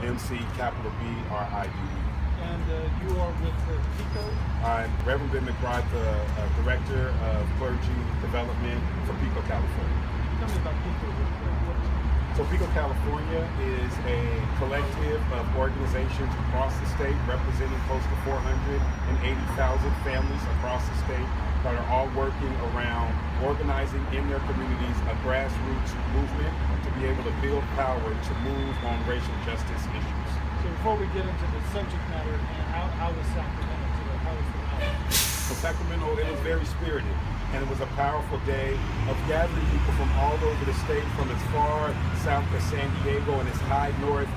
MC, capital B-R-I-D-E. And you are with PICO? I'm Reverend McBride, the Director of Clergy Development for PICO, California. Tell me about PICO. So PICO, California is a collective of organizations across the state representing close to 480,000 families across the state that are all working around organizing in their communities a grassroots movement to be able to build power to move on racial justice issues. So before we get into the subject matter, how was Sacramento today? How was the night? So Sacramento, it was very spirited, and it was a powerful day of gathering people from all over the state, from as far south as San Diego and as high north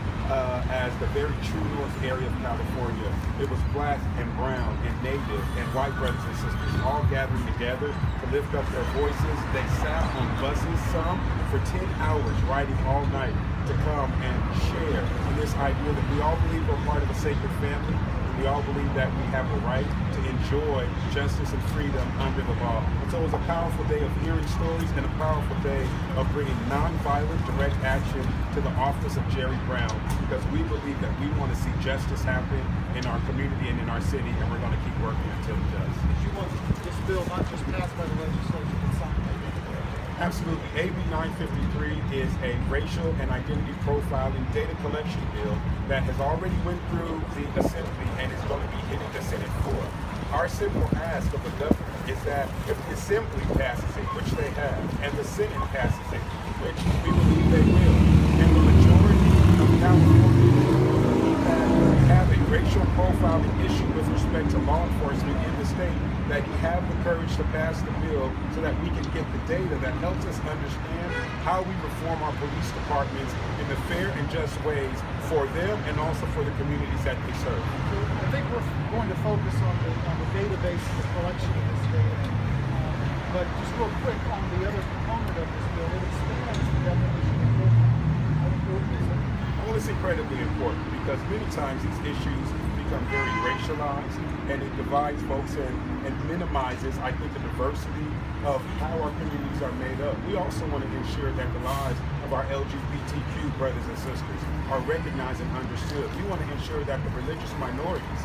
as the very true north area of California. It was black and brown and native and white brothers and sisters all gathering together to lift up their voices. They sat on buses, some for 10 hours, riding all night to come and share in this idea that we all believe we're part of a sacred family. We all believe that we have the right to enjoy justice and freedom under the law. And so it was a powerful day of hearing stories and a powerful day of bringing nonviolent direct action to the office of Jerry Brown, because we believe that we want to see justice happen in our community and in our city, and we're going to keep working until it does. Did you want this bill not just passed by the legislature, but signed by the Absolutely. AB 953 is a racial and identity profiling data collection bill that has already went through the Assembly and is going to be hitting the Senate floor. Our simple ask of the government is that if the Assembly passes it, which they have, and the Senate passes it, which we believe they will, and the majority of California that have a racial profiling issue with respect to law enforcement in the state, that you have the courage to pass the bill so that we can get the data that helps us understand how we reform our police departments in the fair and just ways for them and also for the communities that they serve. So I think we're going to focus on the database and the collection of this data. But just real quick on the other component of this bill, it expands the definition of profile. How important is it? Well, it's incredibly important because many times these issues become very racialized and it divides folks and minimizes, I think, the diversity of how our communities are made up. We also want to ensure that the lives of our LGBTQ brothers and sisters are recognized and understood. We want to ensure that the religious minorities,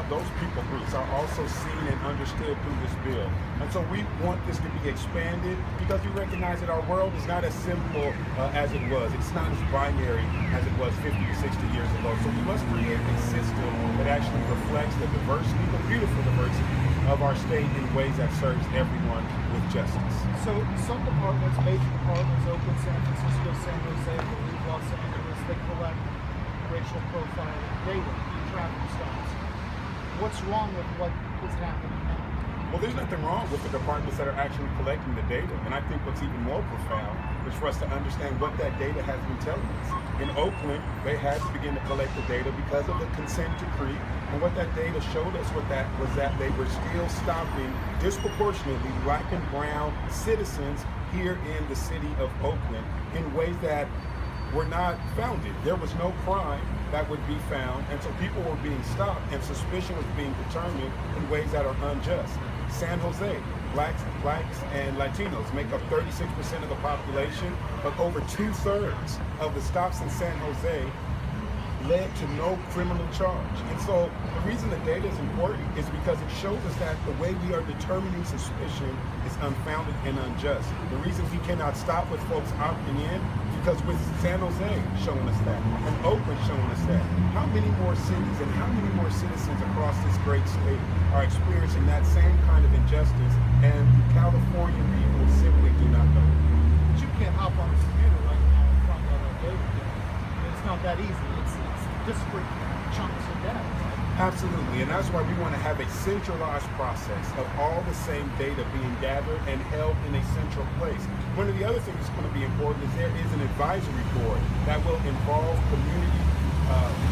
those people groups, are also seen and understood through this bill. And so we want this to be expanded because we recognize that our world is not as simple as it was. It's not as binary as it was 50 to 60 years ago. So we must create a system that actually reflects the diversity, the beautiful diversity of our state in ways that serves everyone with justice. So some departments, major departments, Oakland, San Francisco, San Jose, I believe Los Angeles, they collect racial profiling data in traffic stops. What's wrong with what is happening now? Well, there's nothing wrong with the departments that are actually collecting the data. And I think what's even more profound is for us to understand what that data has been telling us. In Oakland, they had to begin to collect the data because of the consent decree. And what that data showed us was that they were still stopping disproportionately black and brown citizens here in the city of Oakland in ways that were not founded. There was no crime that would be found, and so people were being stopped and suspicion was being determined in ways that are unjust. San Jose, blacks and Latinos make up 36% of the population, but over 2/3 of the stops in San Jose led to no criminal charge. And so the reason the data is important is because it shows us that the way we are determining suspicion is unfounded and unjust. The reason we cannot stop with folks opting in, because with San Jose showing us that, and Oakland showing us that, how many more cities and how many more citizens across this great state are experiencing that same kind of injustice, and California people simply do not know. But you can't hop on a computer right now in front of a data. It's not that easy. It's disparate chunks of data. Absolutely, and that's why we want to have a centralized process of all the same data being gathered and held in a central place. One of the other things that's going to be important is there is an advisory board that will involve community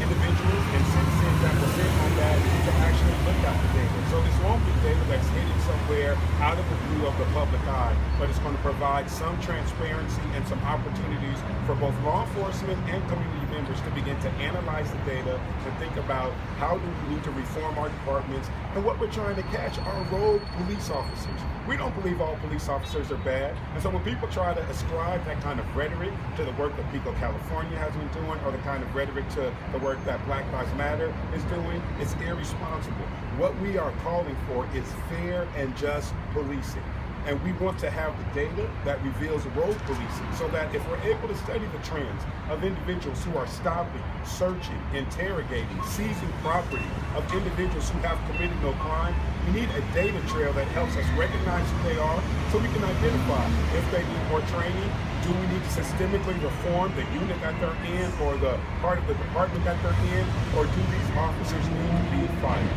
individuals and citizens that will sit on that to actually look at the data. So this won't be data that's hidden somewhere out of the view of the public eye, but it's going to provide provide some transparency and some opportunities for both law enforcement and community members to begin to analyze the data and think about how do we need to reform our departments, and what we're trying to catch are rogue police officers. We don't believe all police officers are bad, and so when people try to ascribe that kind of rhetoric to the work that PICO California has been doing, or the kind of rhetoric to the work that Black Lives Matter is doing, it's irresponsible. What we are calling for is fair and just policing. And we want to have the data that reveals rogue policing, so that if we're able to study the trends of individuals who are stopping, searching, interrogating, seizing property of individuals who have committed no crime, we need a data trail that helps us recognize who they are, so we can identify if they need more training. Do we need to systemically reform the unit that they're in, or the part of the department that they're in, or do these officers need to be fired?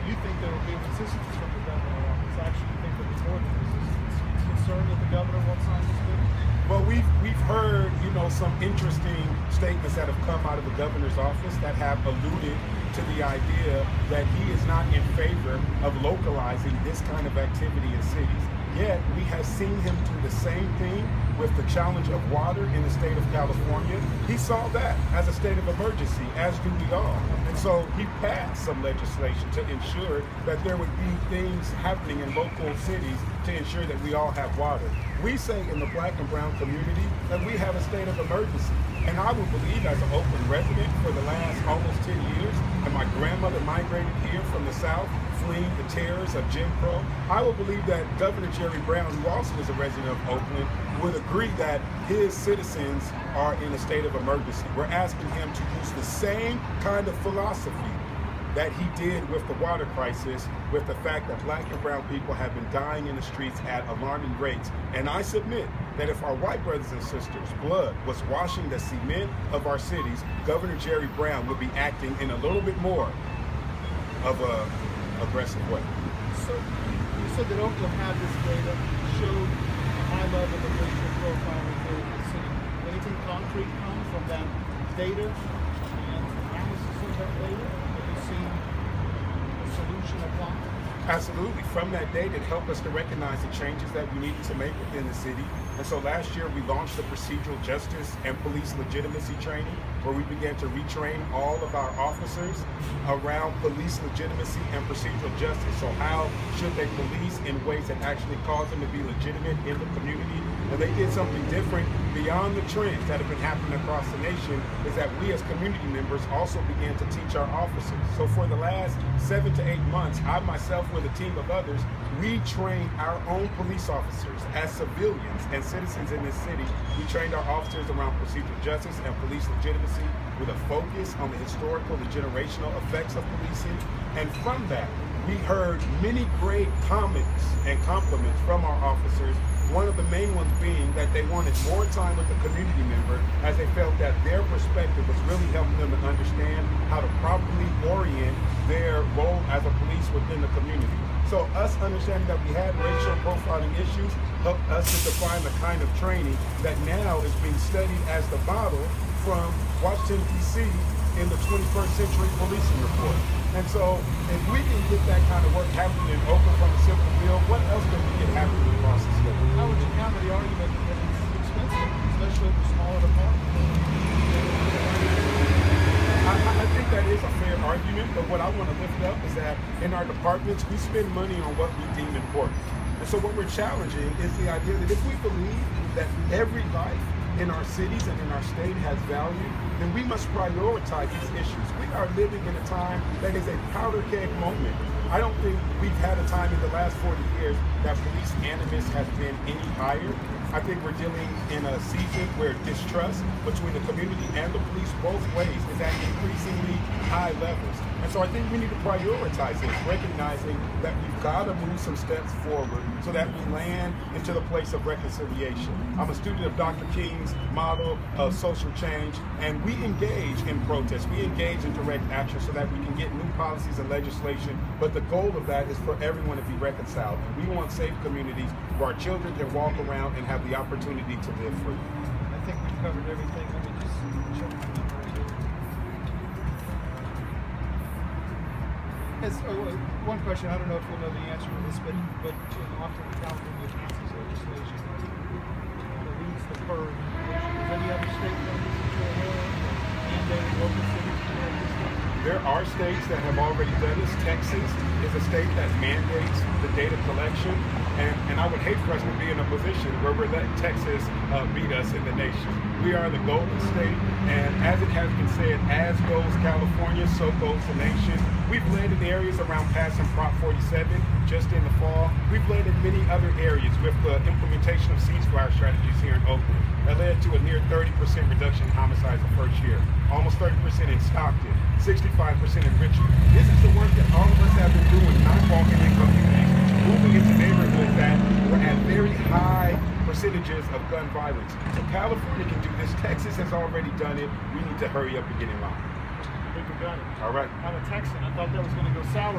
You think there will be resistance from the governor's office? Actually, you think there'll be more than resistance? He's concerned that the governor won't sign this bill? Well, we've heard, some interesting statements that have come out of the governor's office that have alluded to the idea that he is not in favor of localizing this kind of activity in cities. Yet, we have seen him do the same thing with the challenge of water in the state of California. He saw that as a state of emergency, as do we all. And so he passed some legislation to ensure that there would be things happening in local cities to ensure that we all have water. We say in the Black and brown community that we have a state of emergency. And I would believe, as an Oakland resident for the last almost 10 years, and my grandmother migrated here from the South, fleeing the terrors of Jim Crow, I would believe that Governor Jerry Brown, who also is a resident of Oakland, would agree that his citizens are in a state of emergency. We're asking him to use the same kind of philosophy that he did with the water crisis, with the fact that Black and brown people have been dying in the streets at alarming rates. And I submit that if our white brothers and sisters' blood was washing the cement of our cities, Governor Jerry Brown would be acting in a little bit more of a aggressive way. So you said that Oakland had this data, showed a high level of racial profiling here in the city. Anything concrete come from that data and analysis of that data? Have you seen a solution applied? Absolutely. From that data, it helped us to recognize the changes that we needed to make within the city. And so last year, we launched the procedural justice and police legitimacy training, where we began to retrain all of our officers around police legitimacy and procedural justice. So how should they police in ways that actually cause them to be legitimate in the community? And they did something different beyond the trends that have been happening across the nation, is that we as community members also began to teach our officers. So for the last 7 to 8 months, I myself with a team of others, we trained our own police officers as civilians and citizens in this city. We trained our officers around procedural justice and police legitimacy with a focus on the historical and generational effects of policing. And from that, we heard many great comments and compliments from our officers. One of the main ones being that they wanted more time with the community member, as they felt that their perspective was really helping them to understand how to properly orient their role as a police within the community. So us understanding that we had racial profiling issues helped us to define the kind of training that now is being studied as the model from Washington, D.C. in the 21st Century Policing Report. And so if we can get that kind of work happening in Oakland from a simple bill, what else can we get happening across the state? How would you counter the argument that it's expensive, especially for smaller departments? I think that is a fair argument, but what I want to lift up is that in our departments, we spend money on what we deem important. And so what we're challenging is the idea that if we believe that every life in our cities and in our state has value, then we must prioritize these issues. We are living in a time that is a powder keg moment. I don't think we've had a time in the last 40 years that police animus has been any higher. I think we're dealing in a season where distrust between the community and the police both ways is at increasingly high levels. And so I think we need to prioritize this, recognizing that we've got to move some steps forward so that we land into the place of reconciliation. I'm a student of Dr. King's model of social change, and we engage in protest. We engage in direct action so that we can get new policies and legislation. But the goal of that is for everyone to be reconciled. And we want safe communities where our children can walk around and have the opportunity to live free. I think we've covered everything. Let me just check the number here. One question, I don't know if we'll know the answer to this, but often the California councils legislation that leads the curve in abortion? Is any other state done this that you're aware of, or mandating local cities to do this stuff? There are states that have already done this. Texas is a state that mandates the data collection, and I would hate for us to be in a position where we're letting Texas beat us in the nation. We are the golden state, and as it has been said, as goes California, so goes the nation. We've led in areas around passing Prop 47 just in the fall. We've led in many other areas with the implementation of ceasefire strategies here in Oakland. That led to a near 30% reduction in homicides the first year, almost 30% in Stockton, 65% in Richmond. This is the work that all of us have been doing, not walking in communities, moving into neighborhoods that were at very high percentages of gun violence. So California can do this. Texas has already done it. We need to hurry up and get in line. I think we got it. All right. I'm a Texan. I thought that was going to go sour.